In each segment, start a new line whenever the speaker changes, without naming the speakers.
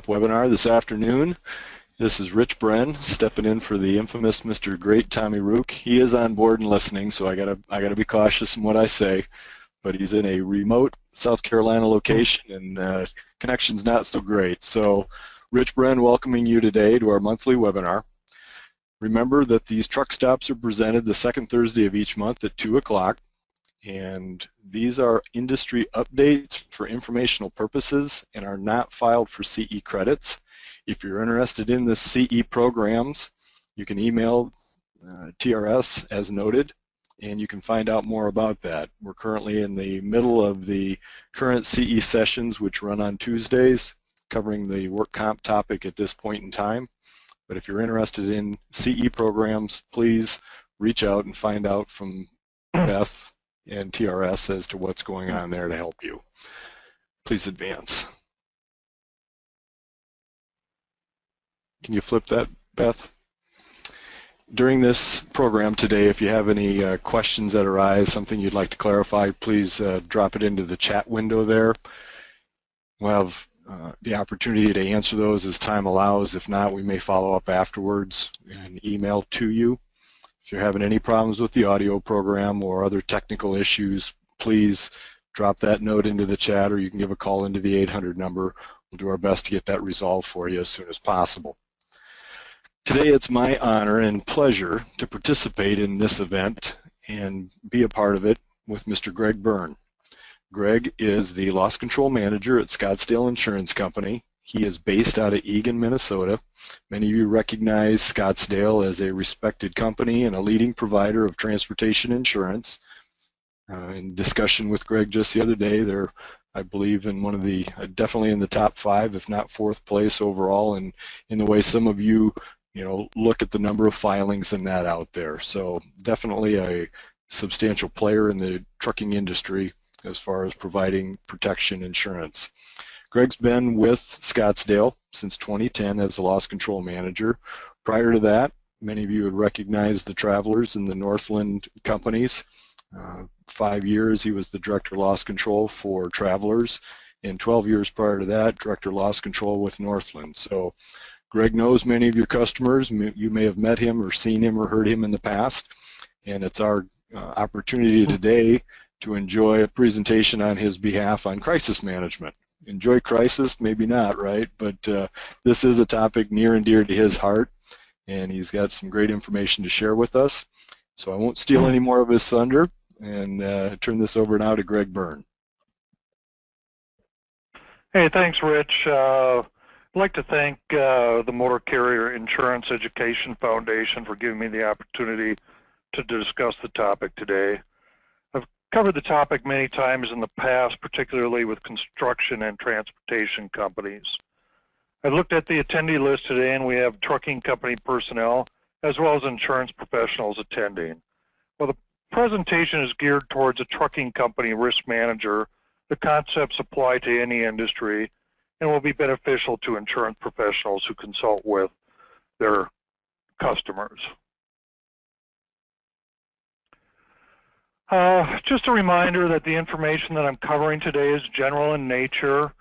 webinar this afternoon. This is Rich Bren stepping in for the infamous Mr. Great Tommy Ruke. He is on board and listening, so I gotta be cautious in what I say. But he's in a remote South Carolina location, and connection's not so great. So, Rich Bren welcoming you today to our monthly webinar. Remember that these truck stops are presented the second Thursday of each month at 2 o'clock. And these are industry updates for informational purposes and are not filed for CE credits. If you're interested in the CE programs, you can email TRS as noted, and you can find out more about that. We're currently in the middle of the current CE sessions, which run on Tuesdays, covering the work comp topic at this point in time. But if you're interested in CE programs, please reach out and find out from Beth and TRS as to what's going on there to help you. Please advance. Can you flip that, Beth? During this program today, if you have any questions that arise, something you'd like to clarify, please drop it into the chat window there. We'll have the opportunity to answer those as time allows. If not, we may follow up afterwards and email to you. If you're having any problems with the audio program or other technical issues, please drop that note into the chat, or you can give a call into the 800 number. We'll do our best to get that resolved for you as soon as possible. Today it's my honor and pleasure to participate in this event and be a part of it with Mr. Greg Byrne. Greg is the loss control manager at Scottsdale Insurance Company. He is based out of Eagan, Minnesota. Many of you recognize Scottsdale as a respected company and a leading provider of transportation insurance. In discussion with Greg just the other day, they're, I believe, in one of the, definitely in the top 5, if not 4th place overall, and in the way some of you, look at the number of filings and that out there. So definitely a substantial player in the trucking industry as far as providing protection insurance. Greg's been with Scottsdale since 2010 as a loss control manager. Prior to that, many of you would recognize the Travelers and the Northland companies. 5 years he was the director of loss control for Travelers, and 12 years prior to that, director of loss control with Northland. So Greg knows many of your customers. You may have met him or seen him or heard him in the past, and it's our opportunity today to enjoy a presentation on his behalf on crisis management. Enjoy crisis, maybe not, right? But this is a topic near and dear to his heart, and he's got some great information to share with us. So I won't steal any more of his thunder and turn this over now to Greg Byrne.
Hey, thanks, Rich. I'd like to thank the Motor Carrier Insurance Education Foundation for giving me the opportunity to discuss the topic today. Covered the topic many times in the past, particularly with construction and transportation companies. I looked at the attendee list today, and we have trucking company personnel as well as insurance professionals attending. Well, the presentation is geared towards a trucking company risk manager. The concepts apply to any industry and will be beneficial to insurance professionals who consult with their customers. Just a reminder that the information that I'm covering today is general in nature,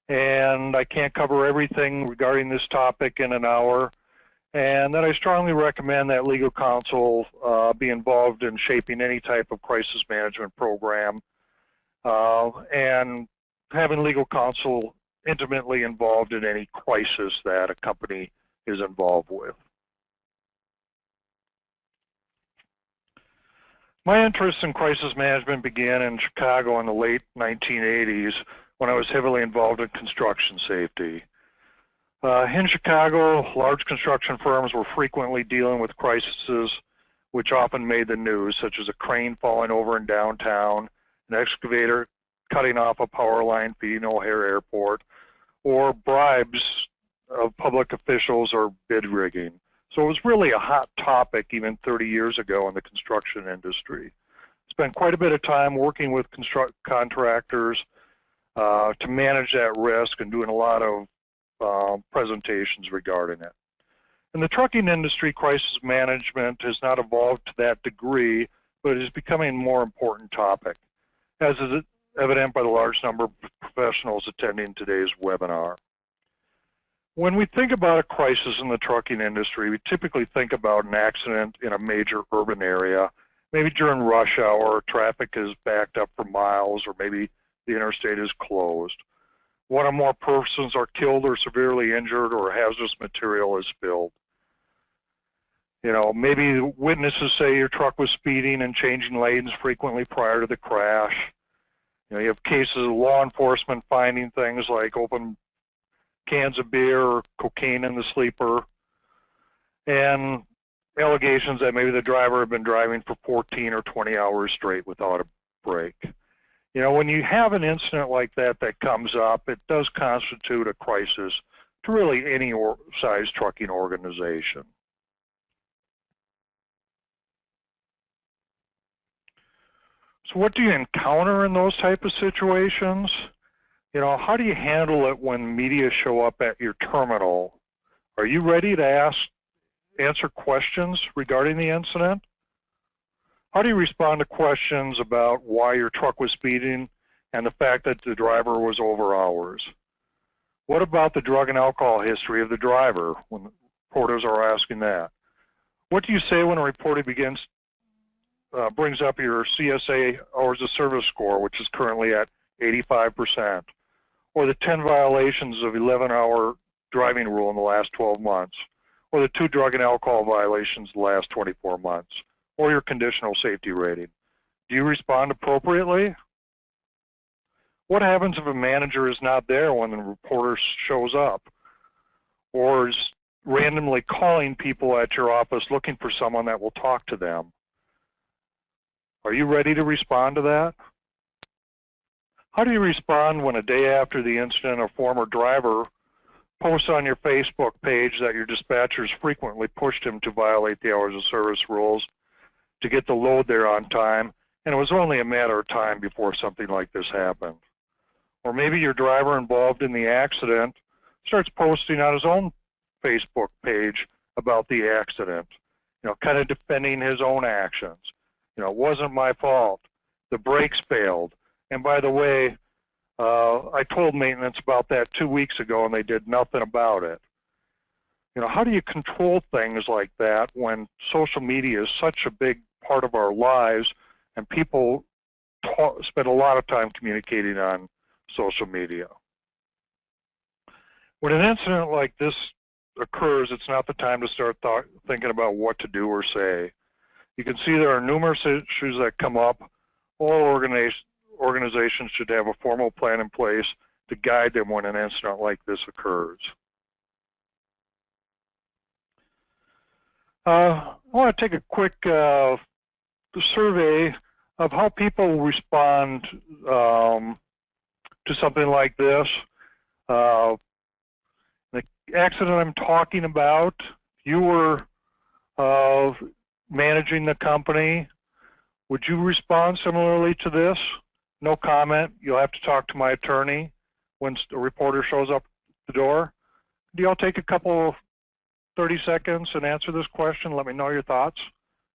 and I can't cover everything regarding this topic in an hour, and that I strongly recommend that legal counsel be involved in shaping any type of crisis management program, and having legal counsel intimately involved in any crisis that a company is involved with. My interest in crisis management began in Chicago in the late 1980s when I was heavily involved in construction safety. In Chicago, large construction firms were frequently dealing with crises which often made the news, such as a crane falling over in downtown, an excavator cutting off a power line feeding O'Hare Airport, or bribes of public officials or bid rigging. So it was really a hot topic even 30 years ago in the construction industry. Spent quite a bit of time working with contractors to manage that risk and doing a lot of presentations regarding it. In the trucking industry, crisis management has not evolved to that degree, but it is becoming a more important topic, as is evident by the large number of professionals attending today's webinar. When we think about a crisis in the trucking industry, we typically think about an accident in a major urban area, maybe during rush hour, traffic is backed up for miles, or maybe the interstate is closed. One or more persons are killed or severely injured, or hazardous material is spilled. You know, maybe witnesses say your truck was speeding and changing lanes frequently prior to the crash. You know, you have cases of law enforcement finding things like open cans of beer or cocaine in the sleeper, and allegations that maybe the driver had been driving for 14 or 20 hours straight without a break. You know, when you have an incident like that that comes up, it does constitute a crisis to really any size trucking organization. So what do you encounter in those type of situations? You know, how do you handle it when media show up at your terminal? Are you ready to answer questions regarding the incident? How do you respond to questions about why your truck was speeding and the fact that the driver was over hours? What about the drug and alcohol history of the driver when reporters are asking that? What do you say when a reporter brings up your CSA hours of service score, which is currently at 85%, or the 10 violations of 11-hour driving rule in the last 12 months, or the 2 drug and alcohol violations in the last 24 months, or your conditional safety rating? Do you respond appropriately? What happens if a manager is not there when the reporter shows up, or is randomly calling people at your office looking for someone that will talk to them? Are you ready to respond to that? How do you respond when a day after the incident a former driver posts on your Facebook page that your dispatchers frequently pushed him to violate the hours of service rules to get the load there on time, and it was only a matter of time before something like this happened? Or maybe your driver involved in the accident starts posting on his own Facebook page about the accident, you know, kind of defending his own actions. You know, it wasn't my fault. The brakes failed. And by the way, I told maintenance about that 2 weeks ago and they did nothing about it. You know, how do you control things like that when social media is such a big part of our lives and people spend a lot of time communicating on social media? When an incident like this occurs, it's not the time to start thinking about what to do or say. You can see there are numerous issues that come up. All organizations should have a formal plan in place to guide them when an incident like this occurs. I want to take a quick survey of how people respond to something like this. The accident I'm talking about, you were managing the company. Would you respond similarly to this? No comment. You'll have to talk to my attorney when a reporter shows up at the door. Do y'all take a couple of 30 seconds and answer this question? Let me know your thoughts.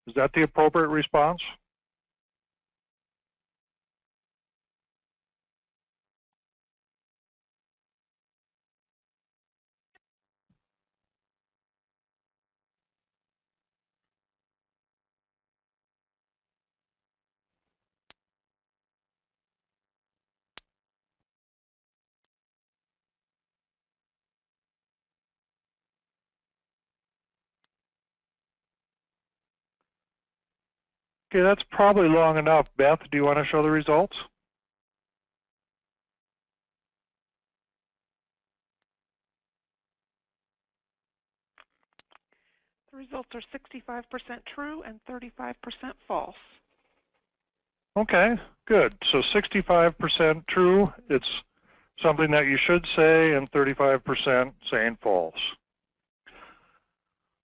Is that the appropriate response? Okay, that's probably long enough. Beth, do you want to show the results?
The results are 65% true and 35% false.
Okay, good. So 65% true, it's something that you should say, and 35% saying false.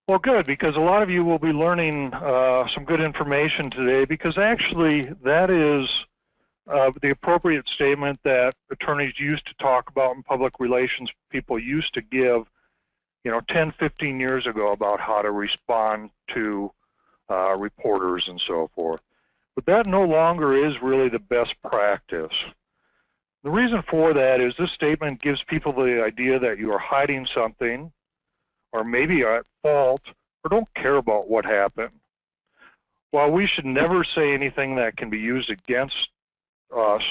Well, good, because a lot of you will be learning some good information today, because actually that is the appropriate statement that attorneys used to talk about in public relations. People used to give, you know, 10, 15 years ago about how to respond to reporters and so forth. But that no longer is really the best practice. The reason for that is this statement gives people the idea that you are hiding something, or maybe are at fault, or don't care about what happened. While we should never say anything that can be used against us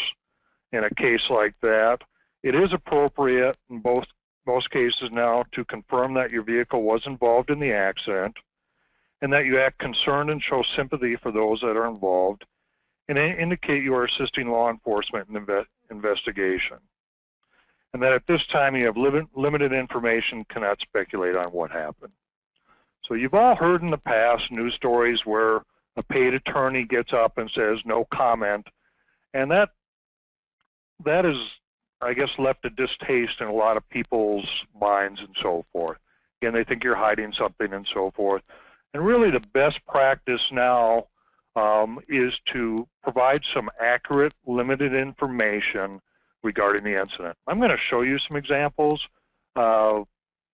in a case like that, it is appropriate in most cases now to confirm that your vehicle was involved in the accident and that you act concerned and show sympathy for those that are involved and indicate you are assisting law enforcement in the investigation. And that at this time you have limited information, cannot speculate on what happened. So you've all heard in the past news stories where a paid attorney gets up and says no comment, and that is, I guess, left a distaste in a lot of people's minds and so forth. Again, they think you're hiding something and so forth. And really the best practice now is to provide some accurate, limited information regarding the incident. I'm going to show you some examples a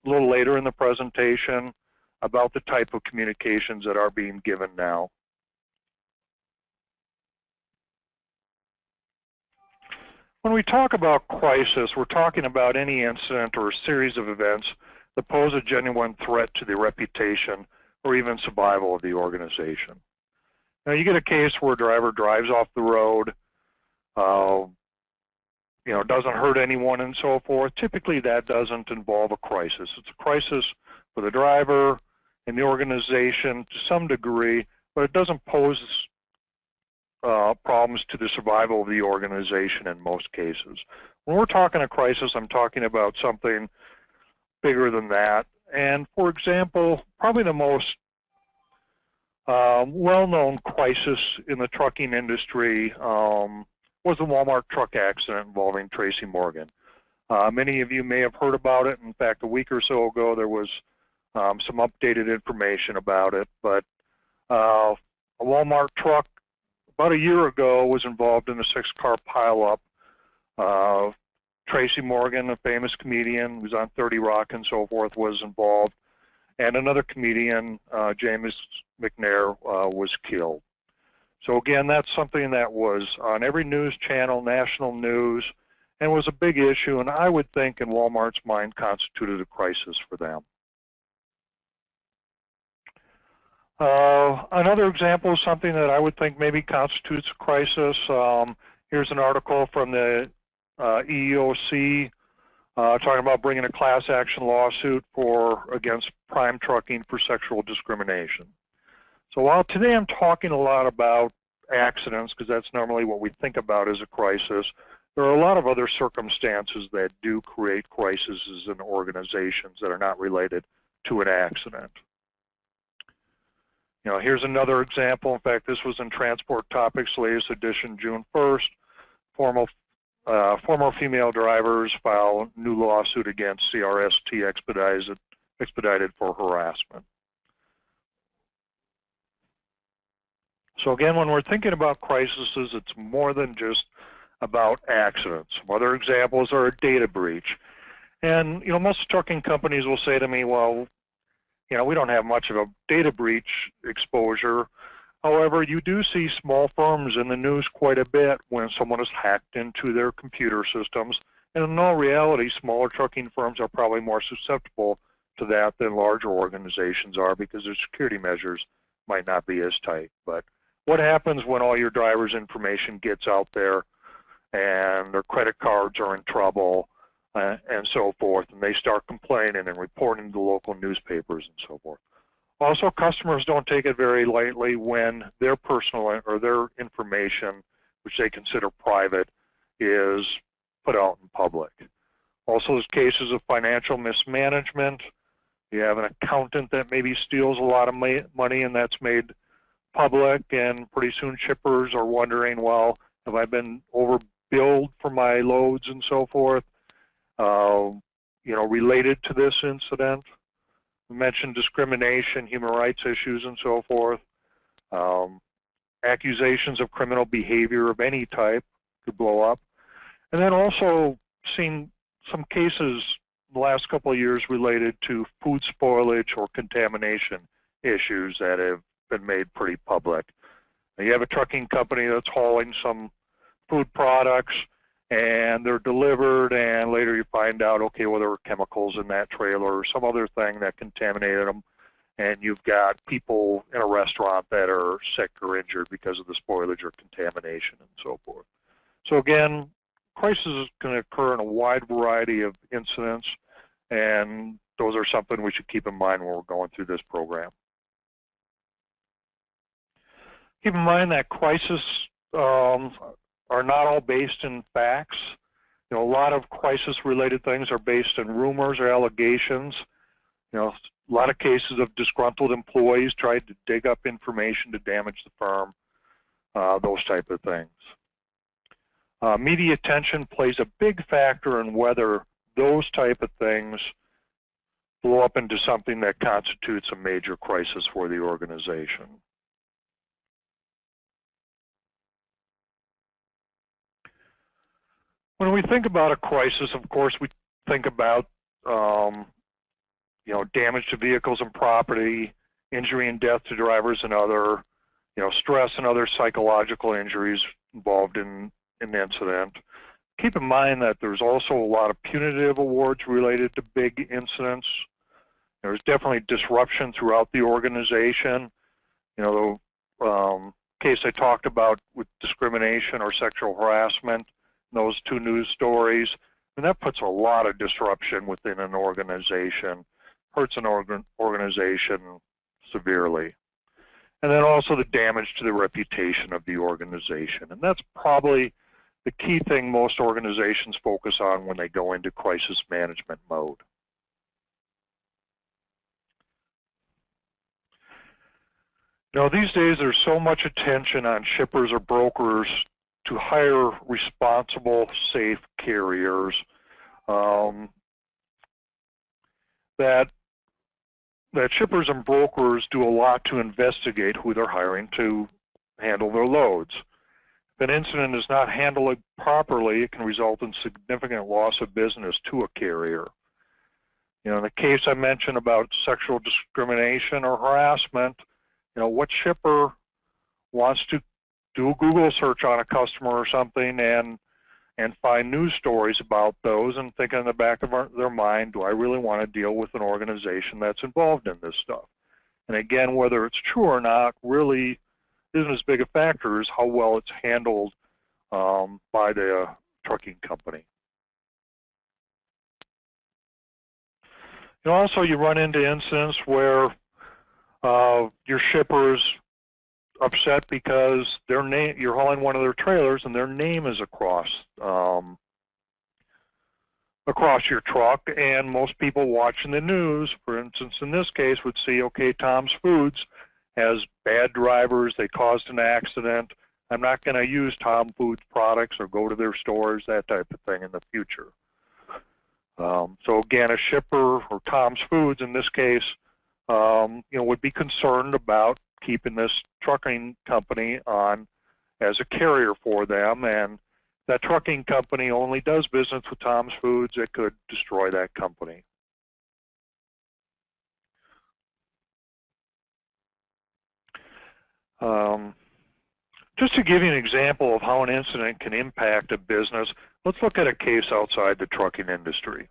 little later in the presentation about the type of communications that are being given now. When we talk about crisis, we're talking about any incident or a series of events that pose a genuine threat to the reputation or even survival of the organization. Now, you get a case where a driver drives off the road, doesn't hurt anyone and so forth. Typically, that doesn't involve a crisis. It's a crisis for the driver and the organization to some degree, but it doesn't pose problems to the survival of the organization in most cases. When we're talking a crisis, I'm talking about something bigger than that. And for example, probably the most well-known crisis in the trucking industry was the Walmart truck accident involving Tracy Morgan. Many of you may have heard about it. In fact, a week or so ago, there was some updated information about it. But a Walmart truck about a year ago was involved in a 6-car pileup. Tracy Morgan, a famous comedian who's on 30 Rock and so forth, was involved. And another comedian, James McNair, was killed. So again, that's something that was on every news channel, national news, and was a big issue, and I would think in Walmart's mind constituted a crisis for them. Another example of something that I would think maybe constitutes a crisis. Here's an article from the EEOC talking about bringing a class action lawsuit against Prime Trucking for sexual discrimination. So while today I'm talking a lot about accidents, because that's normally what we think about as a crisis, there are a lot of other circumstances that do create crises in organizations that are not related to an accident. Here's another example. In fact, this was in Transport Topics, latest edition, June 1st. Former female drivers file new lawsuit against CRST expedited for harassment. So again, when we're thinking about crises, it's more than just about accidents. Some other examples are a data breach. And most trucking companies will say to me, well, we don't have much of a data breach exposure. However, you do see small firms in the news quite a bit when someone is hacked into their computer systems. And in all reality, smaller trucking firms are probably more susceptible to that than larger organizations are because their security measures might not be as tight. But what happens when all your driver's information gets out there and their credit cards are in trouble and so forth, and they start complaining and reporting to local newspapers and so forth? Also, customers don't take it very lightly when their personal or their information, which they consider private, is put out in public. Also, there's cases of financial mismanagement. You have an accountant that maybe steals a lot of money and that's made public, and pretty soon shippers are wondering, well, have I been overbilled for my loads and so forth, related to this incident? We mentioned discrimination, human rights issues, and so forth. Accusations of criminal behavior of any type could blow up. And then also seen some cases in the last couple of years related to food spoilage or contamination issues that have been made pretty public. Now, you have a trucking company that's hauling some food products, and they're delivered, and later you find out, okay, well, there were chemicals in that trailer or some other thing that contaminated them, and you've got people in a restaurant that are sick or injured because of the spoilage or contamination and so forth. So again, crises can occur in a wide variety of incidents, and those are something we should keep in mind when we're going through this program. Keep in mind that crises are not all based in facts. You know, a lot of crisis-related things are based in rumors or allegations. You know, a lot of cases of disgruntled employees tried to dig up information to damage the firm, those type of things. Media attention plays a big factor in whether those type of things blow up into something that constitutes a major crisis for the organization. When we think about a crisis, of course, we think about you know, damage to vehicles and property, injury and death to drivers and other, you know, stress and other psychological injuries involved in an incident. Keep in mind that there's also a lot of punitive awards related to big incidents. There's definitely disruption throughout the organization. You know, the case I talked about with discrimination or sexual harassment, those two news stories, and that puts a lot of disruption within an organization, hurts an organization severely. And then also the damage to the reputation of the organization. And that's probably the key thing most organizations focus on when they go into crisis management mode. You know, these days there's so much attention on shippers or brokers to hire responsible, safe carriers that shippers and brokers do a lot to investigate who they're hiring to handle their loads. If an incident is not handled properly, it can result in significant loss of business to a carrier. You know, in the case I mentioned about sexual discrimination or harassment, you know, what shipper wants to do a Google search on a customer or something and find news stories about those and think in the back of their mind, do I really want to deal with an organization that's involved in this stuff? And again, whether it's true or not really isn't as big a factor as how well it's handled by the trucking company. And also you run into incidents where your shipper's upset because their name, you're hauling one of their trailers and their name is across your truck, and most people watching the news, for instance in this case, would see, okay, Tom's Foods has bad drivers, they caused an accident, I'm not going to use Tom Foods products or go to their stores, that type of thing in the future. So again, a shipper or Tom's Foods in this case, you know, would be concerned about keeping this trucking company on as a carrier for them, and that trucking company only does business with Tom's Foods, it could destroy that company. Just to give you an example of how an incident can impact a business, let's look at a case outside the trucking industry.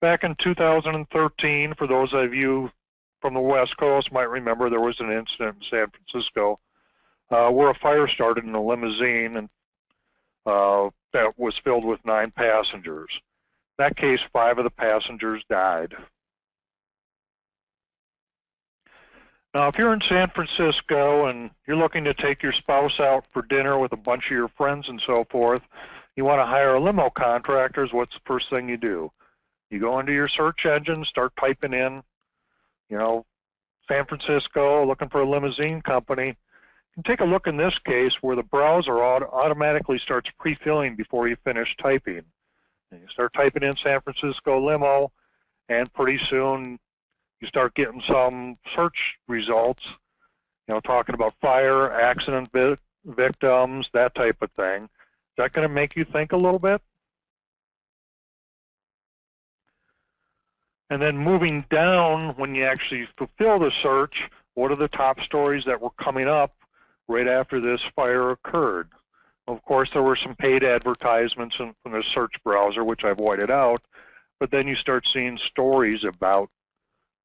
Back in 2013, for those of you from the West Coast might remember, there was an incident in San Francisco where a fire started in a limousine and that was filled with 9 passengers. In that case, 5 of the passengers died. Now, if you're in San Francisco and you're looking to take your spouse out for dinner with a bunch of your friends and so forth, you want to hire a limo contractor, what's the first thing you do? You go into your search engine, start typing in, you know, San Francisco, looking for a limousine company. You can take a look in this case where the browser automatically starts pre-filling before you finish typing. And you start typing in San Francisco limo, and pretty soon you start getting some search results, you know, talking about fire, accident victims, that type of thing. Is that going to make you think a little bit? And then moving down, when you actually fulfill the search, what are the top stories that were coming up right after this fire occurred? Of course, there were some paid advertisements from the search browser, which I've whited out, but then you start seeing stories about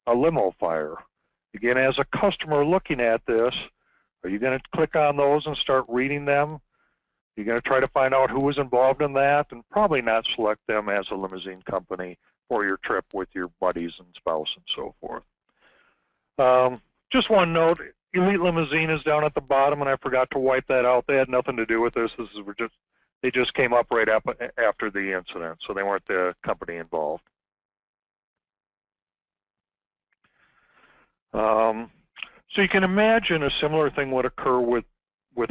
a limo fire. Again, as a customer looking at this, are you going to click on those and start reading them? You're going to try to find out who was involved in that, and probably not select them as a limousine company for your trip with your buddies and spouse and so forth. Just one note, Elite Limousine is down at the bottom, and I forgot to wipe that out. They had nothing to do with this. They just came up right up after the incident, so they weren't the company involved. So you can imagine a similar thing would occur with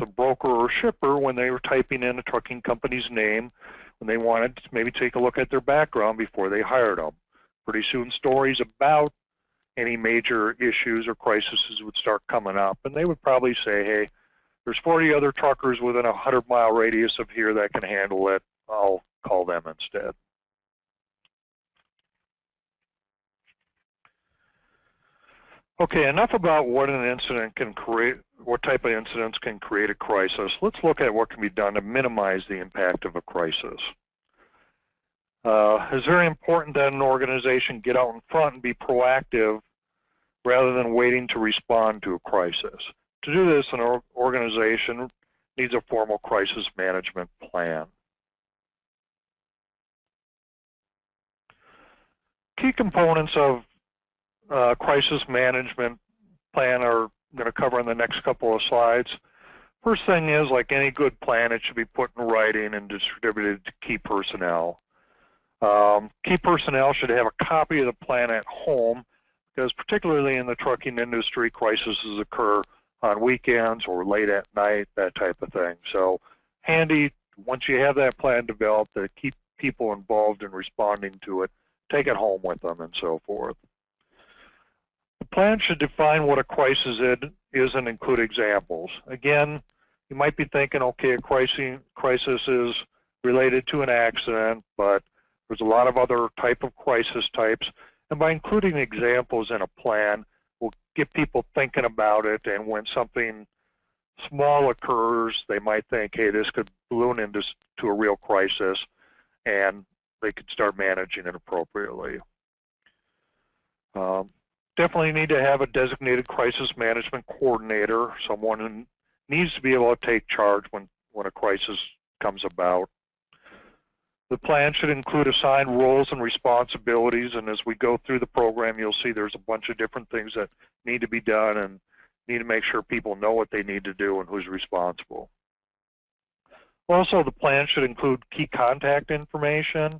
a broker or shipper when they were typing in a trucking company's name, when they wanted to maybe take a look at their background before they hired them. Pretty soon stories about any major issues or crises would start coming up, and they would probably say, hey, there's 40 other truckers within a 100-mile radius of here that can handle it. I'll call them instead. Okay, enough about what an incident can create, what type of incidents can create a crisis. Let's look at what can be done to minimize the impact of a crisis. It's very important that an organization get out in front and be proactive rather than waiting to respond to a crisis. To do this, an organization needs a formal crisis management plan. Key components of crisis management plan are going to cover in the next couple of slides. First thing is, like any good plan, it should be put in writing and distributed to key personnel. Key personnel should have a copy of the plan at home, because particularly in the trucking industry, crises occur on weekends or late at night, that type of thing. So handy, once you have that plan developed, to keep people involved in responding to it, take it home with them and so forth. The plan should define what a crisis is and include examples. Again, you might be thinking, okay, a crisis is related to an accident, but there's a lot of other type of crisis types, and by including examples in a plan, we'll get people thinking about it, and when something small occurs, they might think, hey, this could balloon into a real crisis, and they could start managing it appropriately. Definitely need to have a designated crisis management coordinator, someone who needs to be able to take charge when a crisis comes about. The plan should include assigned roles and responsibilities, and as we go through the program, you'll see there's a bunch of different things that need to be done and need to make sure people know what they need to do and who's responsible. Also, the plan should include key contact information.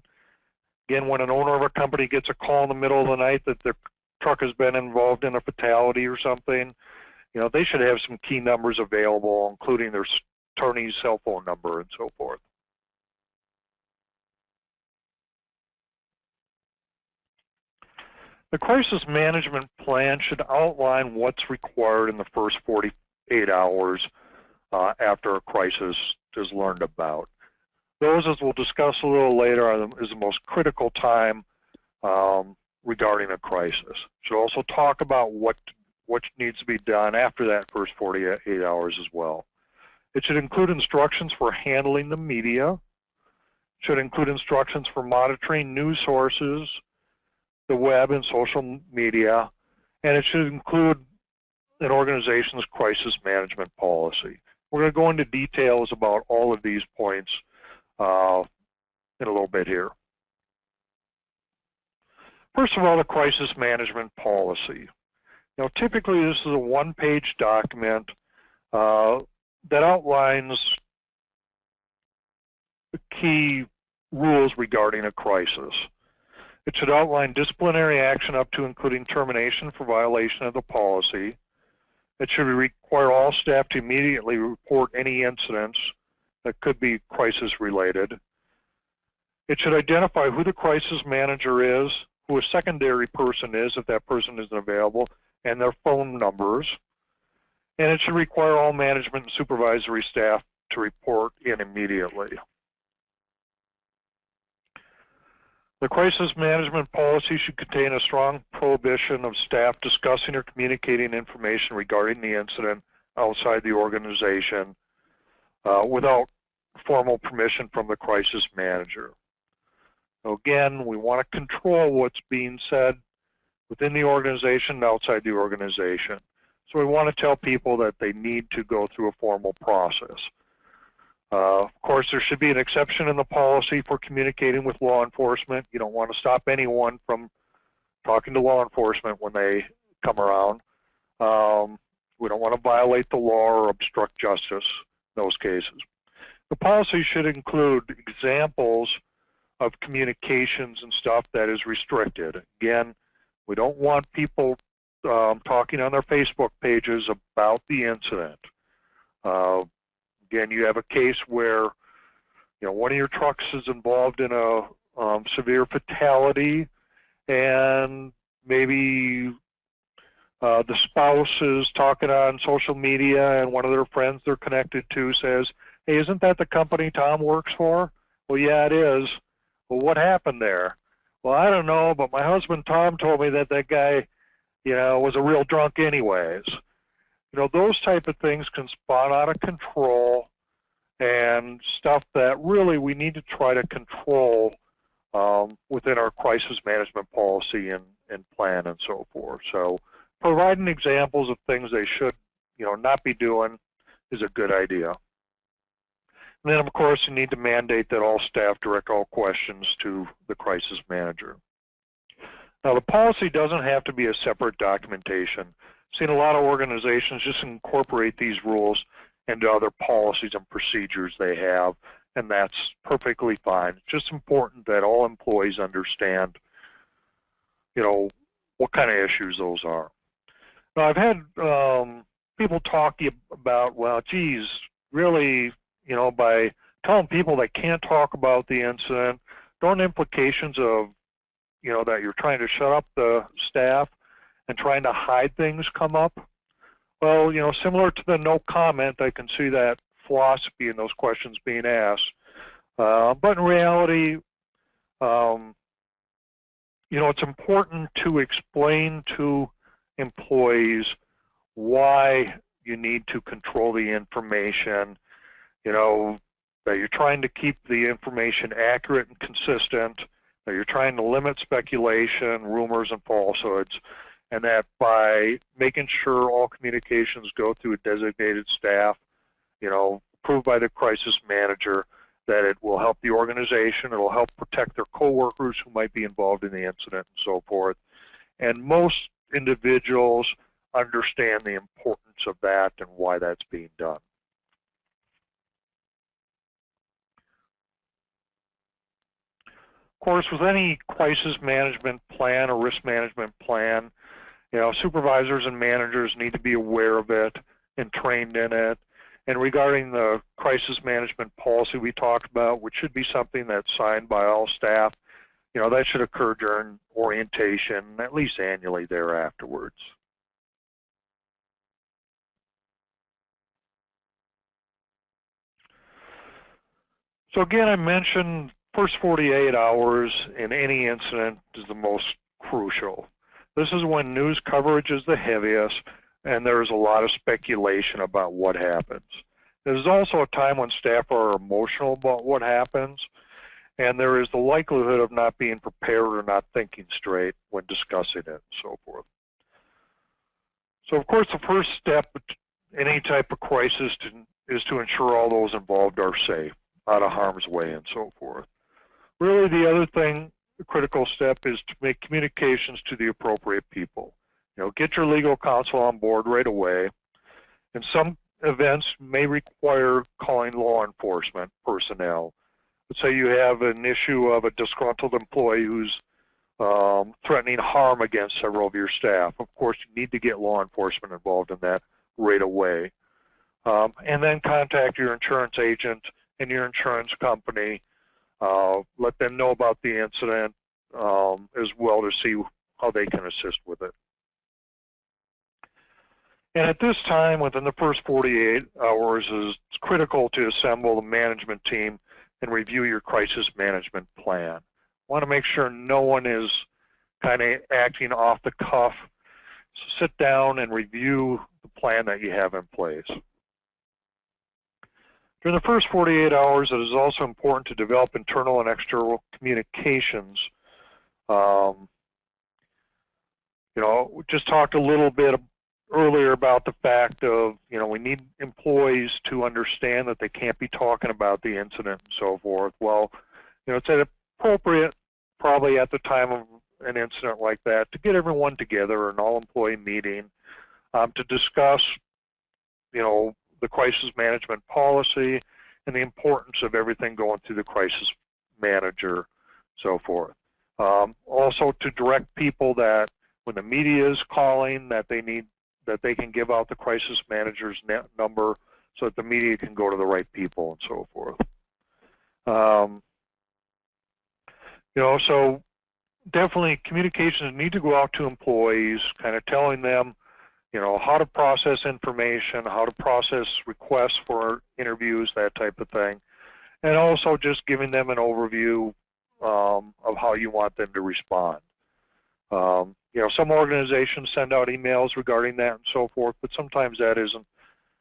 Again, when an owner of a company gets a call in the middle of the night that their truck has been involved in a fatality or something, they should have some key numbers available, including their attorney's cell phone number and so forth. The crisis management plan should outline what's required in the first 48 hours after a crisis is learned about. Those, as we'll discuss a little later, is the most critical time regarding a crisis. Should also talk about what needs to be done after that first 48 hours as well. It should include instructions for handling the media. Should include instructions for monitoring news sources, the web and social media, and it should include an organization's crisis management policy. We're going to go into details about all of these points in a little bit here. First of all, the crisis management policy. Typically this is a one-page document that outlines the key rules regarding a crisis. It should outline disciplinary action up to including termination for violation of the policy. It should require all staff to immediately report any incidents that could be crisis related. It should identify who the crisis manager is, who a secondary person is if that person isn't available, and their phone numbers. And it should require all management and supervisory staff to report in immediately. The crisis management policy should contain a strong prohibition of staff discussing or communicating information regarding the incident outside the organization without formal permission from the crisis manager. So again, we want to control what's being said within the organization and outside the organization. So we want to tell people that they need to go through a formal process. Of course, there should be an exception in the policy for communicating with law enforcement. You don't want to stop anyone from talking to law enforcement when they come around. We don't want to violate the law or obstruct justice in those cases. The policy should include examples of communications and stuff that is restricted. Again, we don't want people talking on their Facebook pages about the incident. Again, you have a case where one of your trucks is involved in a severe fatality, and maybe the spouse is talking on social media, and one of their friends they're connected to says, "Hey, isn't that the company Tom works for?" "Well, yeah, it is." "Well, what happened there?" "Well, I don't know, but my husband Tom told me that guy, was a real drunk anyways." Those type of things can spawn out of control and stuff that really we need to try to control within our crisis management policy and plan and so forth. So providing examples of things they should, not be doing is a good idea. And then, of course, you need to mandate that all staff direct all questions to the crisis manager. Now, the policy doesn't have to be a separate documentation. I've seen a lot of organizations just incorporate these rules into other policies and procedures they have, and that's perfectly fine. It's just important that all employees understand, what kind of issues those are. Now, I've had people talk about, well, geez, really, by telling people they can't talk about the incident, don't implications of, that you're trying to shut up the staff and trying to hide things come up? Well, similar to the no comment, I can see that philosophy in those questions being asked. But in reality, it's important to explain to employees why you need to control the information, that you're trying to keep the information accurate and consistent, that you're trying to limit speculation, rumors, and falsehoods, and that by making sure all communications go through a designated staff, approved by the crisis manager, that it will help the organization, it will help protect their coworkers who might be involved in the incident and so forth. And most individuals understand the importance of that and why that's being done. Of course, with any crisis management plan or risk management plan, supervisors and managers need to be aware of it and trained in it. And regarding the crisis management policy we talked about, which should be something that's signed by all staff, that should occur during orientation, at least annually there afterwards. So again, I mentioned first 48 hours in any incident is the most crucial. This is when news coverage is the heaviest and there's a lot of speculation about what happens. There's also a time when staff are emotional about what happens, and there is the likelihood of not being prepared or not thinking straight when discussing it and so forth. So of course the first step in any type of crisis is to ensure all those involved are safe, out of harm's way and so forth. Really the other thing, the critical step, is to make communications to the appropriate people. Get your legal counsel on board right away. And some events may require calling law enforcement personnel. Let's say you have an issue of a disgruntled employee who's threatening harm against several of your staff. Of course, you need to get law enforcement involved in that right away. And then contact your insurance agent and your insurance company. Let them know about the incident as well to see how they can assist with it. And at this time, within the first 48 hours, it's critical to assemble the management team and review your crisis management plan. Want to make sure no one is kind of acting off the cuff. So sit down and review the plan that you have in place. During the first 48 hours, it is also important to develop internal and external communications. We just talked a little bit earlier about the fact of, we need employees to understand that they can't be talking about the incident and so forth. Well, it's appropriate probably at the time of an incident like that to get everyone together, an all-employee meeting, to discuss, the crisis management policy and the importance of everything going through the crisis manager, so forth. Also to direct people that when the media is calling, that they can give out the crisis manager's number so that the media can go to the right people and so forth. So definitely communications need to go out to employees, kind of telling them, how to process information, how to process requests for interviews, that type of thing, and also just giving them an overview of how you want them to respond. Some organizations send out emails regarding that and so forth, but sometimes that isn't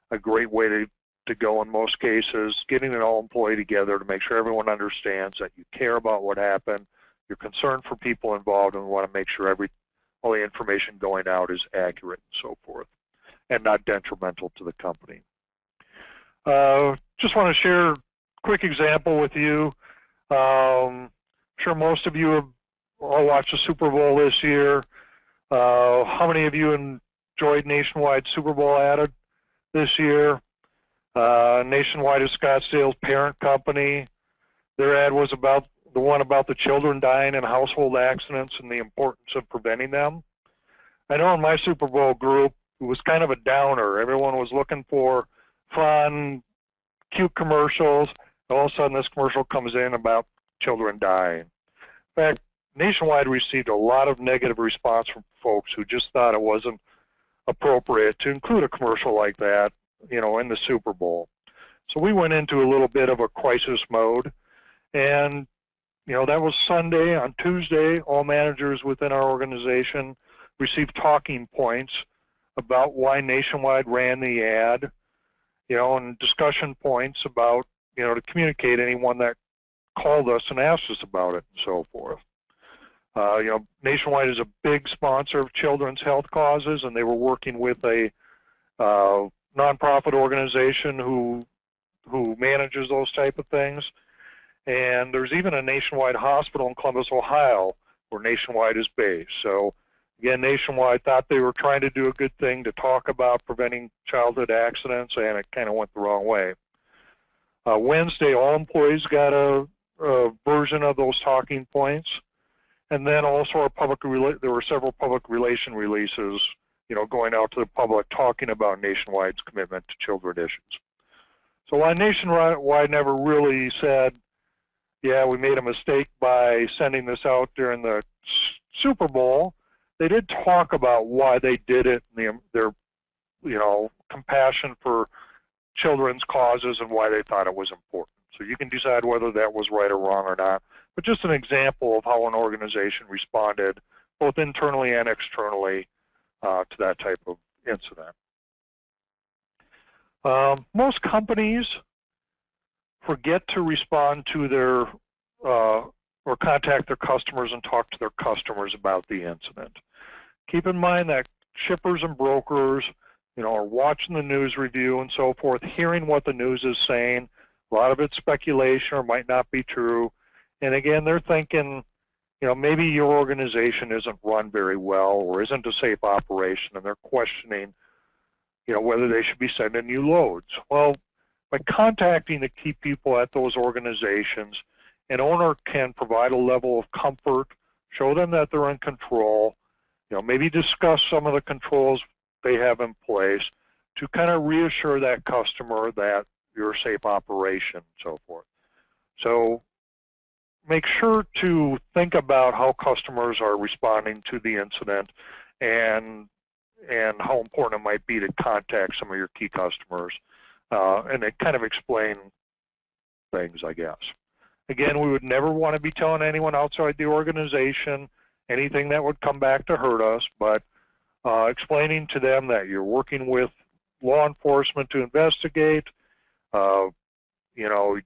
a great way to go in most cases. Getting an all-employee together to make sure everyone understands that you care about what happened, you're concerned for people involved, and want to make sure all the information going out is accurate and so forth, and not detrimental to the company. Just want to share a quick example with you. I'm sure most of you have all watched the Super Bowl this year. How many of you enjoyed Nationwide Super Bowl ad this year? Nationwide is Scottsdale's parent company. Their ad was about the one about the children dying in household accidents and the importance of preventing them. I know in my Super Bowl group, it was kind of a downer. Everyone was looking for fun, cute commercials. All of a sudden, this commercial comes in about children dying. In fact, Nationwide received a lot of negative response from folks who just thought it wasn't appropriate to include a commercial like that, in the Super Bowl. So we went into a little bit of a crisis mode, and that was Sunday. On Tuesday, all managers within our organization received talking points about why Nationwide ran the ad, and discussion points about, to communicate anyone that called us and asked us about it and so forth. Nationwide is a big sponsor of children's health causes, and they were working with a nonprofit organization who manages those type of things. And there's even a Nationwide hospital in Columbus, Ohio, where Nationwide is based. So again, Nationwide thought they were trying to do a good thing to talk about preventing childhood accidents, and it kind of went the wrong way. Wednesday, all employees got a version of those talking points. And then also there were several public relation releases, going out to the public talking about Nationwide's commitment to children issues. So while Nationwide never really said, yeah, we made a mistake by sending this out during the Super Bowl, they did talk about why they did it, and their compassion for children's causes and why they thought it was important. So you can decide whether that was right or wrong or not, but just an example of how an organization responded both internally and externally to that type of incident. Most companies forget to respond to their or contact their customers and talk to their customers about the incident. Keep in mind that shippers and brokers, are watching the news review and so forth, hearing what the news is saying. A lot of it's speculation or might not be true. And again, they're thinking, maybe your organization isn't run very well or isn't a safe operation, and they're questioning, whether they should be sending you loads. Well, by contacting the key people at those organizations, an owner can provide a level of comfort, show them that they're in control, maybe discuss some of the controls they have in place to kind of reassure that customer that you're a safe operation and so forth. So make sure to think about how customers are responding to the incident and how important it might be to contact some of your key customers and it kind of explain things, I guess. Again, we would never want to be telling anyone outside the organization anything that would come back to hurt us, but explaining to them that you're working with law enforcement to investigate, you know,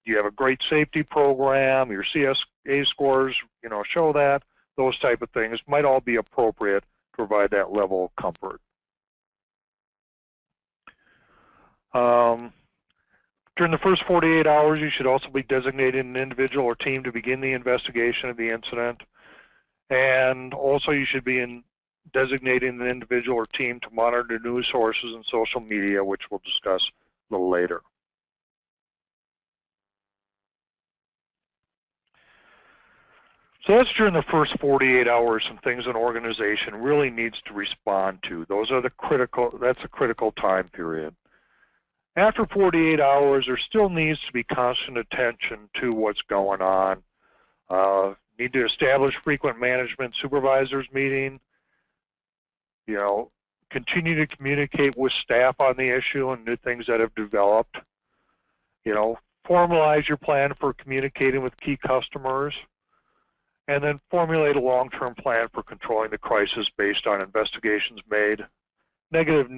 you have a great safety program, your CSA scores, you know, show that. Those type of things might all be appropriate to provide that level of comfort. During the first 48 hours, you should also be designating an individual or team to begin the investigation of the incident. And also you should be designating an individual or team to monitor news sources and social media, which we'll discuss a little later. So that's during the first 48 hours, some things an organization really needs to respond to. That's a critical time period. After 48 hours, there still needs to be constant attention to what's going on. Need to establish frequent management supervisors meeting. You know, continue to communicate with staff on the issue and new things that have developed. You know, formalize your plan for communicating with key customers. And then formulate a long-term plan for controlling the crisis based on investigations made, negative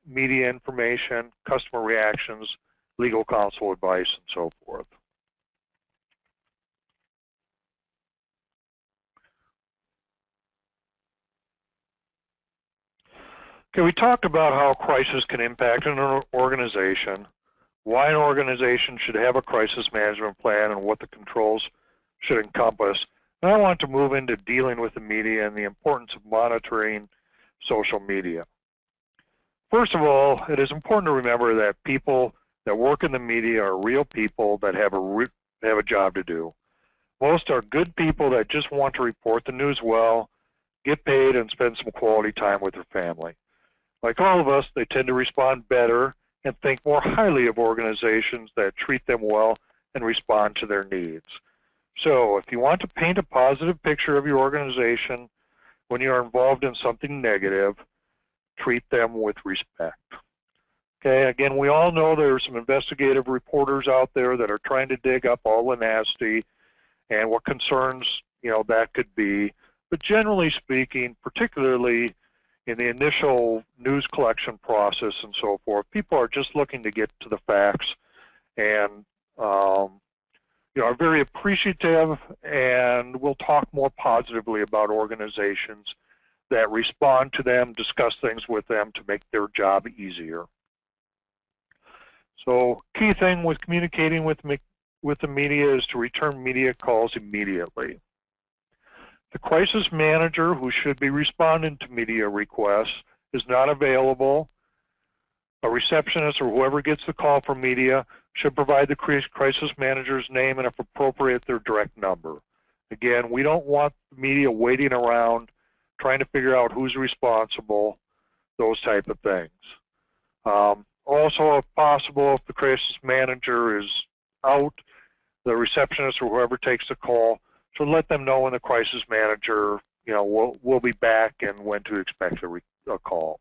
media information, customer reactions, legal counsel advice, and so forth. Okay, we talked about how a crisis can impact an organization, why an organization should have a crisis management plan, and what the controls should encompass. And I want to move into dealing with the media and the importance of monitoring social media. First of all, it is important to remember that people that work in the media are real people that have a job to do. Most are good people that just want to report the news well, get paid, and spend some quality time with their family. Like all of us, they tend to respond better and think more highly of organizations that treat them well and respond to their needs. So if you want to paint a positive picture of your organization when you are involved in something negative, treat them with respect. Okay, again, we all know there are some investigative reporters out there that are trying to dig up all the nasty and what concerns, you know, that could be. But generally speaking, particularly in the initial news collection process and so forth, people are just looking to get to the facts and you know, are very appreciative, and we'll talk more positively about organizations that respond to them, discuss things with them to make their job easier. So key thing with communicating with the media is to return media calls immediately. The crisis manager, who should be responding to media requests, is not available. A receptionist or whoever gets the call from media should provide the crisis manager's name and, if appropriate, their direct number. Again, we don't want the media waiting around trying to figure out who's responsible, those type of things. Also, if possible, if the crisis manager is out, the receptionist or whoever takes the call should let them know when the crisis manager, you know, will be back and when to expect a call.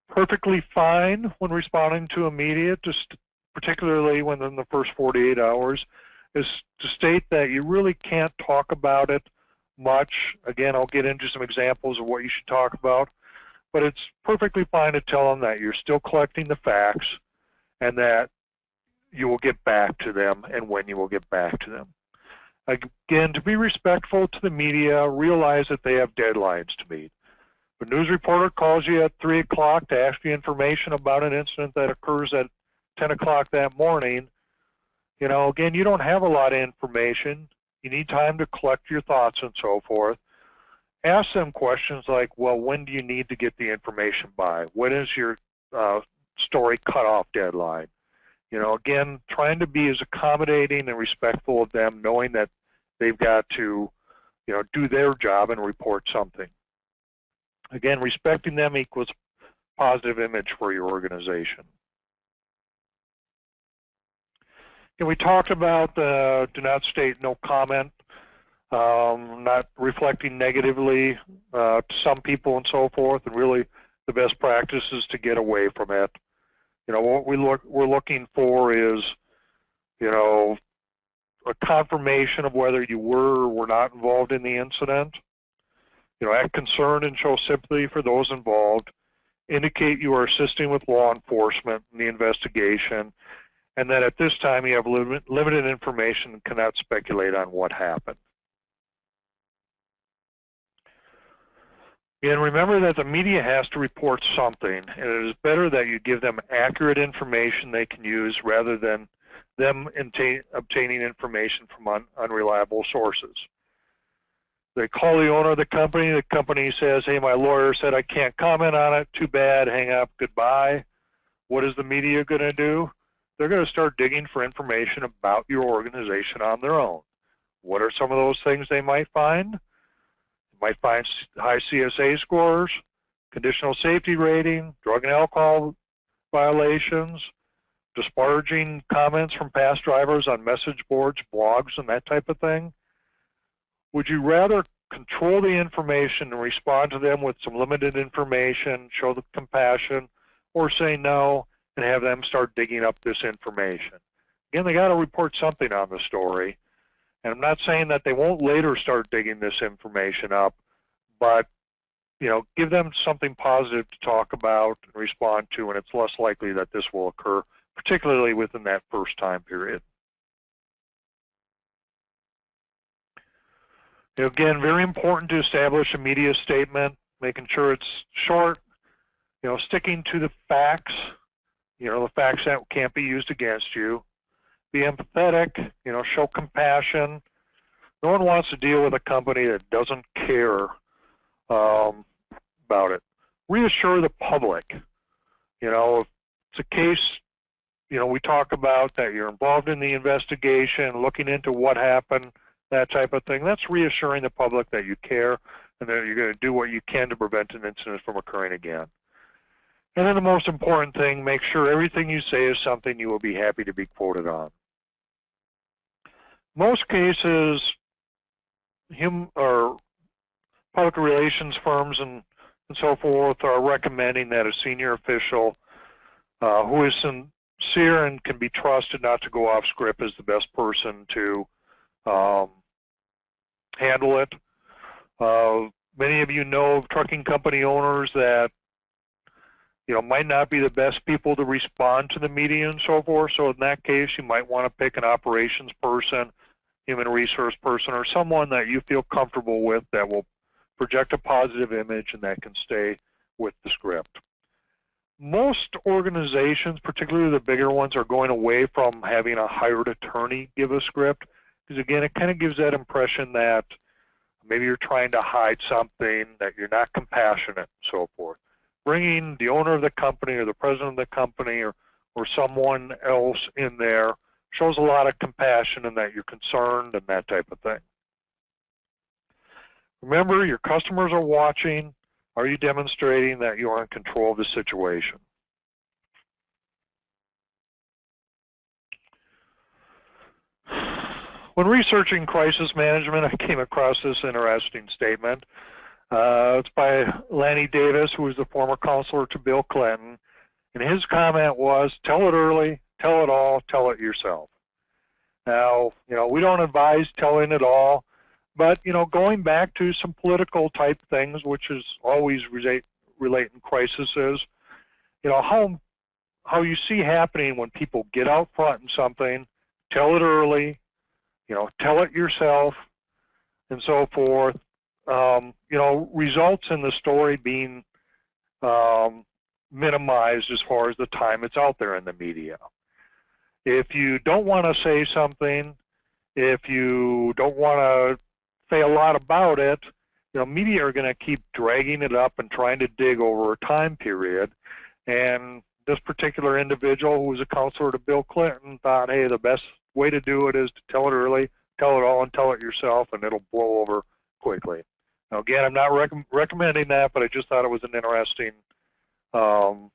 Perfectly fine when responding to a media, just particularly within the first 48 hours, is to state that you really can't talk about it much. Again, I'll get into some examples of what you should talk about, but it's perfectly fine to tell them that you're still collecting the facts and that you will get back to them and when you will get back to them. Again, to be respectful to the media, realize that they have deadlines to meet. If a news reporter calls you at 3 o'clock to ask you information about an incident that occurs at 10 o'clock that morning, you know, again, you don't have a lot of information. You need time to collect your thoughts and so forth. Ask them questions like, well, when do you need to get the information by? When is your story cutoff deadline? You know, again, trying to be as accommodating and respectful of them, knowing that they've got to, you know, do their job and report something. Again, respecting them equals positive image for your organization. And we talked about do not state no comment, not reflecting negatively to some people and so forth, and really the best practice is to get away from it. You know, what we're looking for is, you know, a confirmation of whether you were or were not involved in the incident. You know, act concerned and show sympathy for those involved. Indicate you are assisting with law enforcement in the investigation, and that at this time you have limited information and cannot speculate on what happened. And remember that the media has to report something, and it is better that you give them accurate information they can use rather than them obtaining information from unreliable sources. They call the owner of the company says, hey, my lawyer said I can't comment on it, too bad, hang up, goodbye. What is the media going to do? They're going to start digging for information about your organization on their own. What are some of those things they might find? You might find high CSA scores, conditional safety rating, drug and alcohol violations, disparaging comments from past drivers on message boards, blogs, and that type of thing. Would you rather control the information and respond to them with some limited information, show the compassion, or say no and have them start digging up this information? Again, they got to report something on the story. And I'm not saying that they won't later start digging this information up, but give them something positive to talk about and respond to, and it's less likely that this will occur, particularly within that first time period. Again, very important to establish a media statement, making sure it's short, sticking to the facts, the facts that can't be used against you. Be empathetic, show compassion. No one wants to deal with a company that doesn't care about it. Reassure the public. If it's a case, we talk about that you're involved in the investigation, looking into what happened, that type of thing. That's reassuring the public that you care and that you're going to do what you can to prevent an incident from occurring again. And then the most important thing, make sure everything you say is something you will be happy to be quoted on. Most cases, or public relations firms and so forth are recommending that a senior official who is sincere and can be trusted not to go off script is the best person to handle it. Many of you know of trucking company owners that might not be the best people to respond to the media and so forth. So in that case, you might want to pick an operations person, human resource person, or someone that you feel comfortable with that will project a positive image and that can stay with the script. Most organizations, particularly the bigger ones, are going away from having a hired attorney give a script, because again, it kind of gives that impression that maybe you're trying to hide something, that you're not compassionate, and so forth. Bringing the owner of the company or the president of the company or someone else in there shows a lot of compassion and that you're concerned and that type of thing. Remember, your customers are watching. Are you demonstrating that you are in control of the situation? When researching crisis management, I came across this interesting statement. It's by Lanny Davis, who was the former counselor to Bill Clinton. And his comment was, tell it early, tell it all, tell it yourself. Now, we don't advise telling it all, but, going back to some political type things, which is always relate in crises, how you see happening when people get out front in something, tell it early, tell it yourself, and so forth, results in the story being minimized as far as the time it's out there in the media. If you don't want to say something, if you don't want to say a lot about it, media are going to keep dragging it up and trying to dig over a time period. And this particular individual, who was a counselor to Bill Clinton, thought, hey, the best way to do it is to tell it early, tell it all, and tell it yourself, and it'll blow over quickly. Now, again, I'm not recommending that, but I just thought it was an interesting, quote.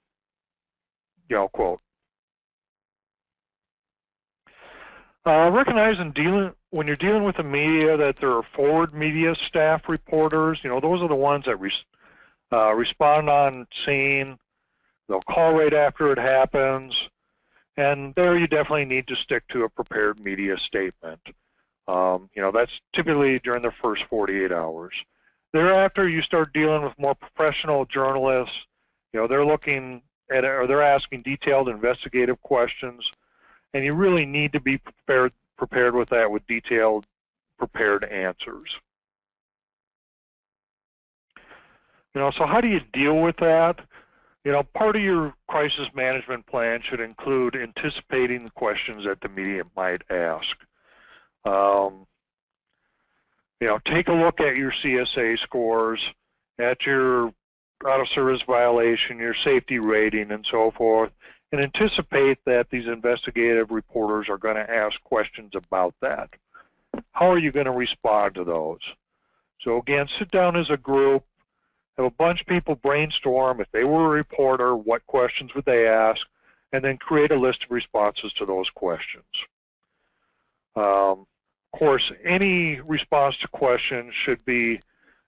Recognize when you're dealing with the media that there are forward media staff reporters. Those are the ones that respond on scene. They'll call right after it happens. And there you definitely need to stick to a prepared media statement. That's typically during the first 48 hours. Thereafter, you start dealing with more professional journalists. They're looking at, or they're asking detailed investigative questions. And you really need to be prepared with that with detailed prepared answers. So how do you deal with that? Part of your crisis management plan should include anticipating the questions that the media might ask. Take a look at your CSA scores, at your out-of-service violation, your safety rating, and so forth, and anticipate that these investigative reporters are going to ask questions about that. How are you going to respond to those? So again, sit down as a group, have a bunch of people brainstorm, if they were a reporter, what questions would they ask, and then create a list of responses to those questions. Of course, any response to questions should be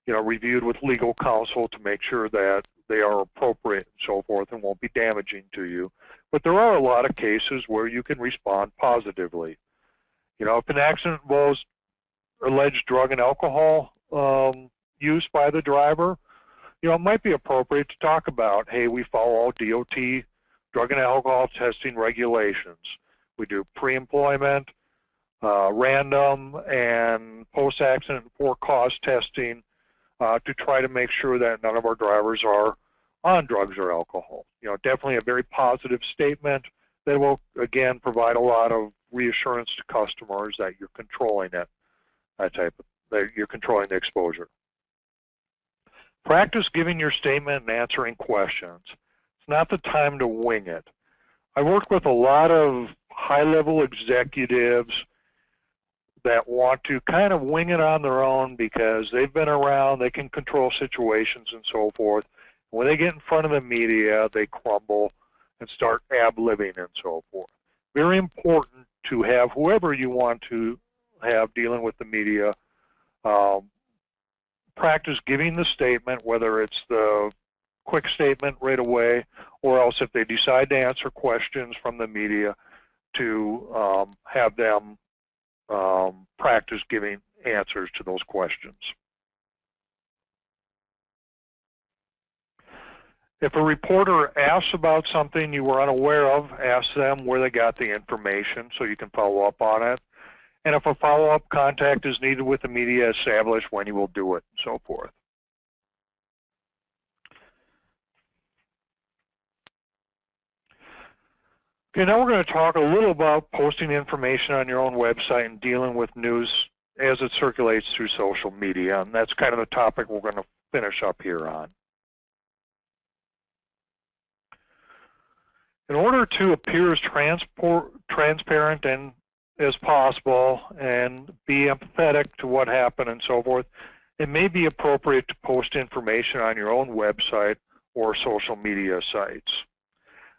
reviewed with legal counsel to make sure that they are appropriate and so forth and won't be damaging to you. But there are a lot of cases where you can respond positively. If an accident involves alleged drug and alcohol use by the driver, it might be appropriate to talk about, hey, we follow all DOT drug and alcohol testing regulations. We do pre-employment, random, and post-accident for-cause testing to try to make sure that none of our drivers are on drugs or alcohol. Definitely a very positive statement that will, again, provide a lot of reassurance to customers that you're controlling it, that you're controlling the exposure. Practice giving your statement and answering questions. It's not the time to wing it. I work with a lot of high-level executives that want to kind of wing it on their own because they've been around, they can control situations and so forth. When they get in front of the media, they crumble and start ad-libbing and so forth. Very important to have whoever you want to have dealing with the media practice giving the statement, whether it's the quick statement right away, or else if they decide to answer questions from the media, to have them practice giving answers to those questions. If a reporter asks about something you were unaware of, ask them where they got the information so you can follow up on it. And if a follow-up contact is needed with the media, establish when you will do it, and so forth. Okay, now we're going to talk a little about posting information on your own website and dealing with news as it circulates through social media. And that's kind of the topic we're going to finish up here on. In order to appear as transparent and as possible and be empathetic to what happened and so forth, it may be appropriate to post information on your own website or social media sites.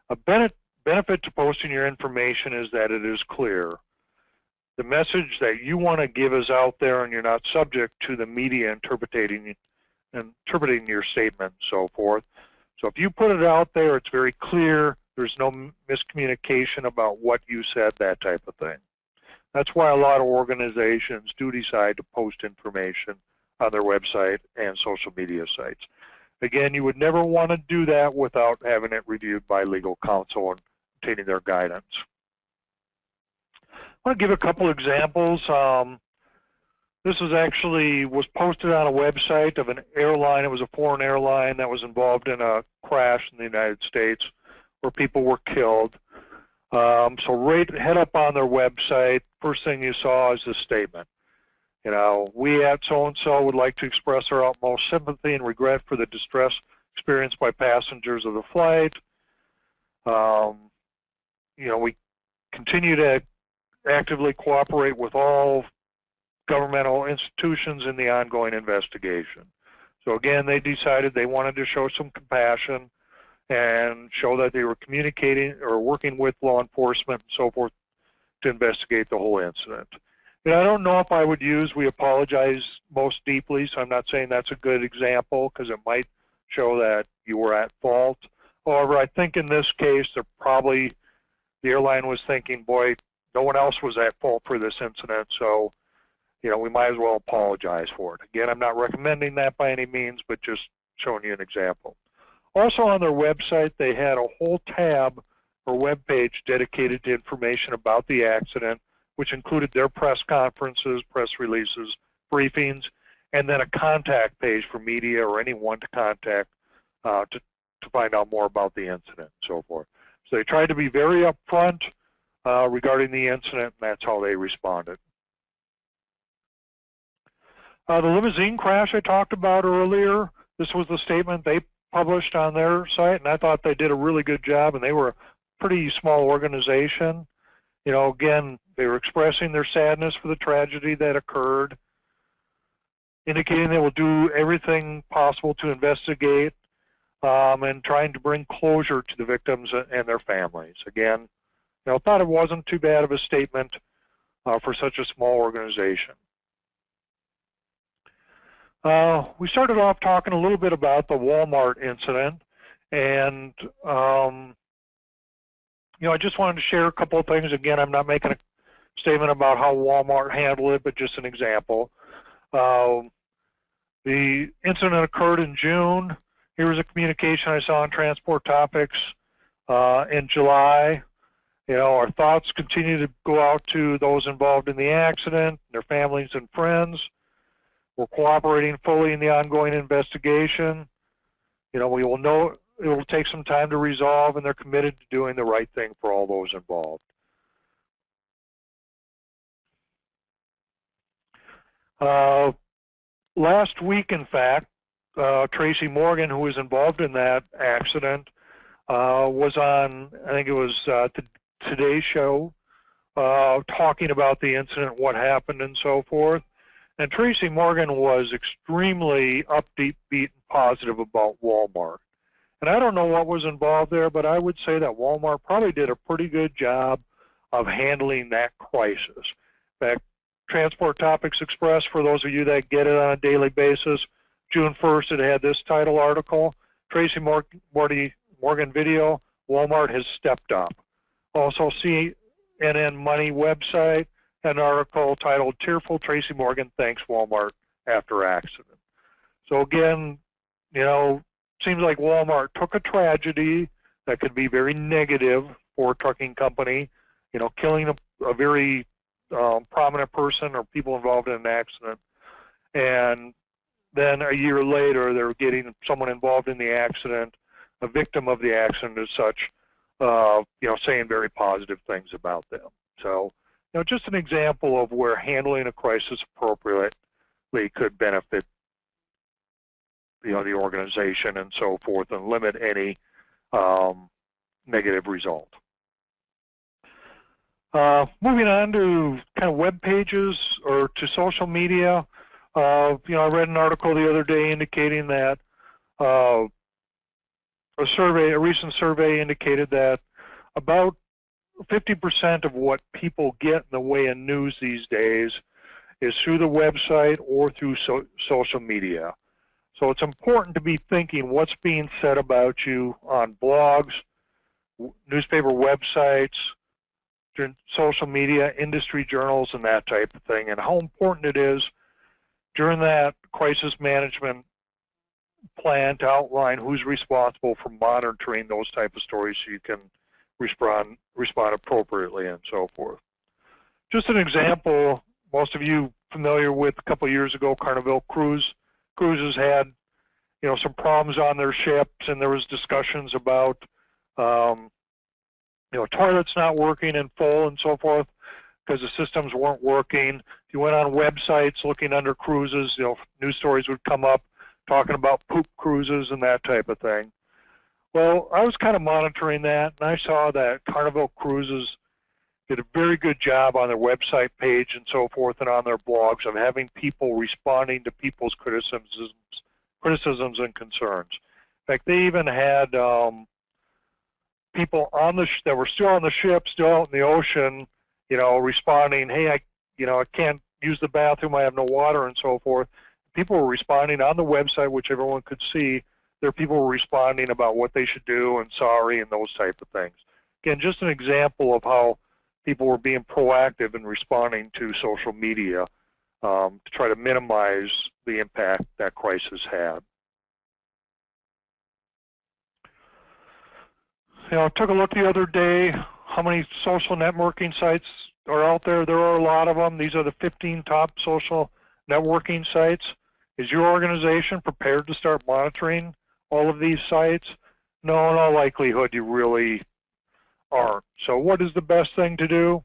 A benefit to posting your information is that it is clear. The message that you want to give is out there and you're not subject to the media interpreting your statement and so forth. So if you put it out there, it's very clear. There's no miscommunication about what you said, that type of thing. That's why a lot of organizations do decide to post information on their website and social media sites. Again, you would never want to do that without having it reviewed by legal counsel and obtaining their guidance. I want to give a couple examples. This was posted on a website of an airline. It was a foreign airline that was involved in a crash in the United States where people were killed. So right head up on their website, first thing you saw is this statement. We at so-and-so would like to express our utmost sympathy and regret for the distress experienced by passengers of the flight. We continue to actively cooperate with all governmental institutions in the ongoing investigation. So again, they decided they wanted to show some compassion and show that they were communicating or working with law enforcement and so forth to investigate the whole incident. And I don't know if I would use "we apologize most deeply," so I'm not saying that's a good example because it might show that you were at fault. However, I think in this case, the airline was thinking, boy, no one else was at fault for this incident, so we might as well apologize for it. Again, I'm not recommending that by any means, but just showing you an example. Also on their website, they had a whole tab or web page dedicated to information about the accident, which included their press conferences, press releases, briefings, and then a contact page for media or anyone to contact to find out more about the incident and so forth. So they tried to be very upfront regarding the incident, and that's how they responded. The limousine crash I talked about earlier, this was the statement they published on their site, and I thought they did a really good job, and they were a pretty small organization. You know, again, they were expressing their sadness for the tragedy that occurred, indicating they will do everything possible to investigate and trying to bring closure to the victims and their families. Again, you know, thought it wasn't too bad of a statement for such a small organization. We started off talking a little bit about the Walmart incident, and you know, I just wanted to share a couple of things. Again, I'm not making a statement about how Walmart handled it, but just an example. The incident occurred in June. Here was a communication I saw on Transport Topics in July. You know, our thoughts continue to go out to those involved in the accident, their families and friends. We're cooperating fully in the ongoing investigation. You know, we will know it will take some time to resolve, and they're committed to doing the right thing for all those involved. Last week, in fact, Tracy Morgan, who was involved in that accident, was on, I think it was Today's Show, talking about the incident, what happened, and so forth. And Tracy Morgan was extremely upbeat and positive about Walmart. And I don't know what was involved there, but I would say that Walmart probably did a pretty good job of handling that crisis. In fact, Transport Topics Express, for those of you that get it on a daily basis, June 1st it had this title article, Tracy Morgan video, Walmart has stepped up. Also CNN Money website, an article titled Tearful Tracy Morgan Thanks Walmart After Accident. So again, you know, seems like Walmart took a tragedy that could be very negative for a trucking company, you know, killing a very prominent person or people involved in an accident, and then a year later they're getting someone involved in the accident, a victim of the accident as such, you know, saying very positive things about them. So, you know, just an example of where handling a crisis appropriately could benefit, you know, the organization and so forth, and limit any negative result. Moving on to kind of web pages or to social media, you know, I read an article the other day indicating that a recent survey indicated that about 50% of what people get in the way of news these days is through the website or through social media. So it's important to be thinking what's being said about you on blogs, newspaper websites, social media, industry journals, and that type of thing, and how important it is during that crisis management plan to outline who's responsible for monitoring those type of stories so you can respond appropriately and so forth. Just an example, most of you familiar with a couple of years ago, Carnival Cruises had, you know, some problems on their ships, and there was discussions about you know, toilets not working in full and so forth because the systems weren't working. If you went on websites looking under cruises, you know, news stories would come up talking about poop cruises and that type of thing. Well, I was kind of monitoring that, and I saw that Carnival Cruises did a very good job on their website page and so forth and on their blogs of having people responding to people's criticisms and concerns. In fact, they even had people on that were still on the ship, still out in the ocean, you know, responding, hey, I can't use the bathroom, I have no water, and so forth. People were responding on the website, which everyone could see. There people were responding about what they should do and sorry and those type of things. Again, just an example of how people were being proactive in responding to social media to try to minimize the impact that crisis had. I took a look the other day how many social networking sites are out there. There are a lot of them. These are the 15 top social networking sites. Is your organization prepared to start monitoring all of these sites? No, in all likelihood, you really aren't. So what is the best thing to do?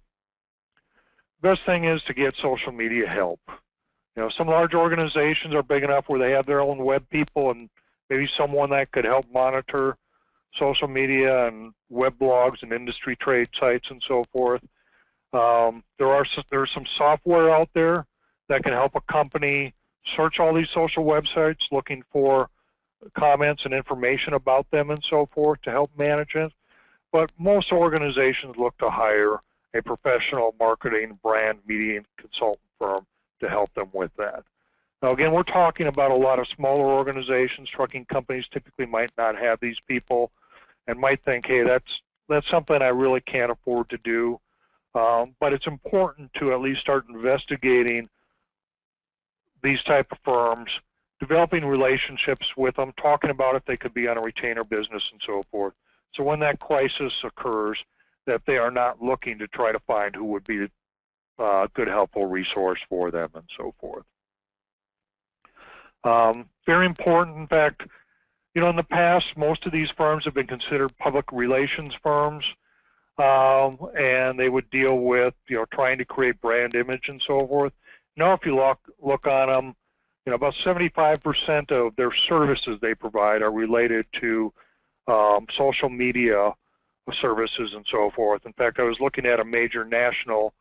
The best thing is to get social media help. Some large organizations are big enough where they have their own web people and maybe someone that could help monitor social media and web blogs and industry trade sites and so forth. There's some software out there that can help a company search all these social websites looking for comments and information about them and so forth to help manage it. But most organizations look to hire a professional marketing, brand, media, and consultant firm to help them with that. Now again, we're talking about a lot of smaller organizations. Trucking companies typically might not have these people and might think, hey, that's something I really can't afford to do. But it's important to at least start investigating these type of firms, developing relationships with them, talking about if they could be on a retainer business and so forth. So when that crisis occurs, that they are not looking to try to find who would be a good, helpful resource for them and so forth. Very important, in fact, in the past, most of these firms have been considered public relations firms, and they would deal with, trying to create brand image and so forth. Now, if you look on them, about 75% of their services they provide are related to social media services and so forth. In fact, I was looking at a major national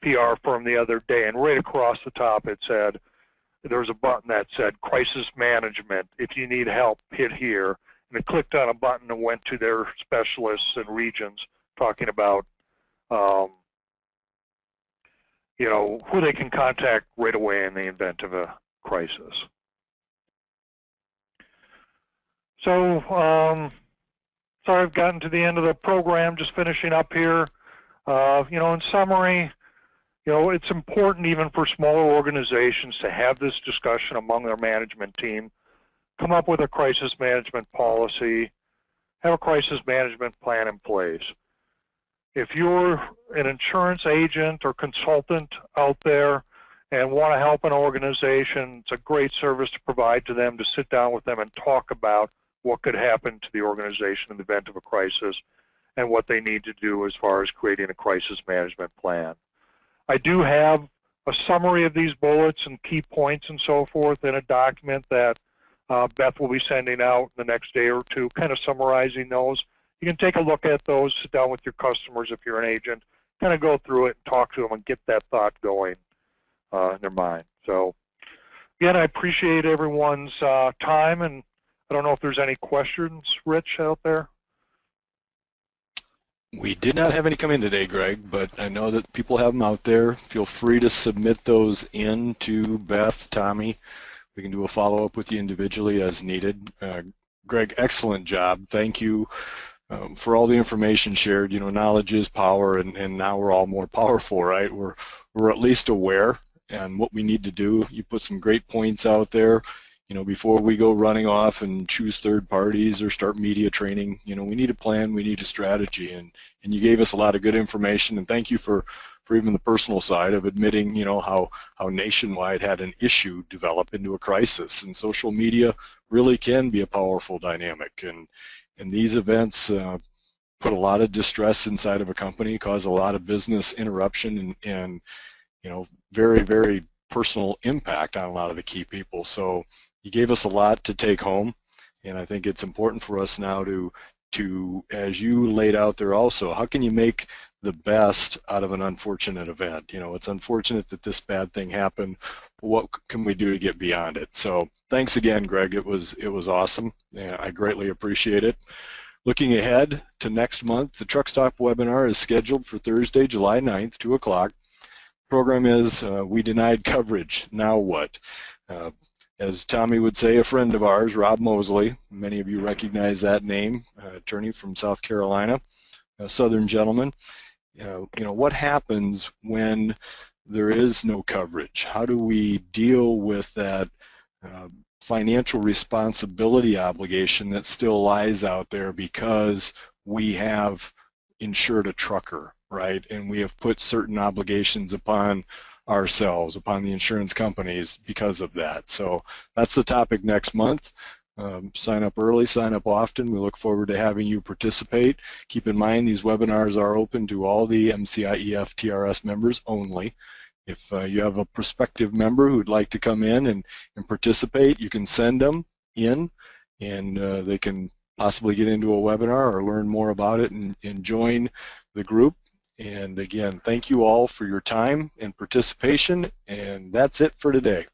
PR firm the other day, and right across the top it said, there was a button that said crisis management. If you need help, hit here. And it clicked on a button and went to their specialists and regions talking about who they can contact right away in the event of a crisis. So, sorry I've gotten to the end of the program, just finishing up here. In summary, it's important even for smaller organizations to have this discussion among their management team, come up with a crisis management policy, have a crisis management plan in place. If you're an insurance agent or consultant out there and want to help an organization, it's a great service to provide to them, to sit down with them and talk about what could happen to the organization in the event of a crisis and what they need to do as far as creating a crisis management plan. I do have a summary of these bullets and key points and so forth in a document that Beth will be sending out in the next day or two, kind of summarizing those. You can take a look at those, sit down with your customers if you're an agent, kind of go through it and talk to them and get that thought going in their mind. So again, I appreciate everyone's time, and I don't know if there's any questions, Rich, out there.
We did not have any come in today, Greg, but I know that people have them out there. Feel free to submit those in to Beth, Tommy. We can do a follow-up with you individually as needed. Greg, excellent job. Thank you for all the information shared. Knowledge is power, and now we're all more powerful, right? We're at least aware and what we need to do. You put some great points out there. Before we go running off and choose third parties or start media training, we need a plan, we need a strategy, and you gave us a lot of good information, and thank you for even the personal side of admitting, how Nationwide had an issue develop into a crisis, and social media really can be a powerful dynamic, and these events put a lot of distress inside of a company, cause a lot of business interruption, and very, very personal impact on a lot of the key people. So you gave us a lot to take home, and I think it's important for us now to, as you laid out there also, how can you make the best out of an unfortunate event? It's unfortunate that this bad thing happened, but what can we do to get beyond it? So thanks again, Greg. It was awesome. I greatly appreciate it. Looking ahead to next month, the Truck Stop webinar is scheduled for Thursday, July 9th, 2 o'clock. Program is We Denied Coverage, Now What? As Tommy would say, a friend of ours, Rob Mosley, many of you recognize that name, attorney from South Carolina, a Southern gentleman. What happens when there is no coverage? How do we deal with that financial responsibility obligation that still lies out there because we have insured a trucker, right? And we have put certain obligations upon ourselves, upon the insurance companies because of that. So that's the topic next month. Sign up early, sign up often. We look forward to having you participate. Keep in mind these webinars are open to all the MCIEF TRS members only. If you have a prospective member who'd like to come in and participate, you can send them in, and they can possibly get into a webinar or learn more about it and join the group. And again, thank you all for your time and participation, and that's it for today.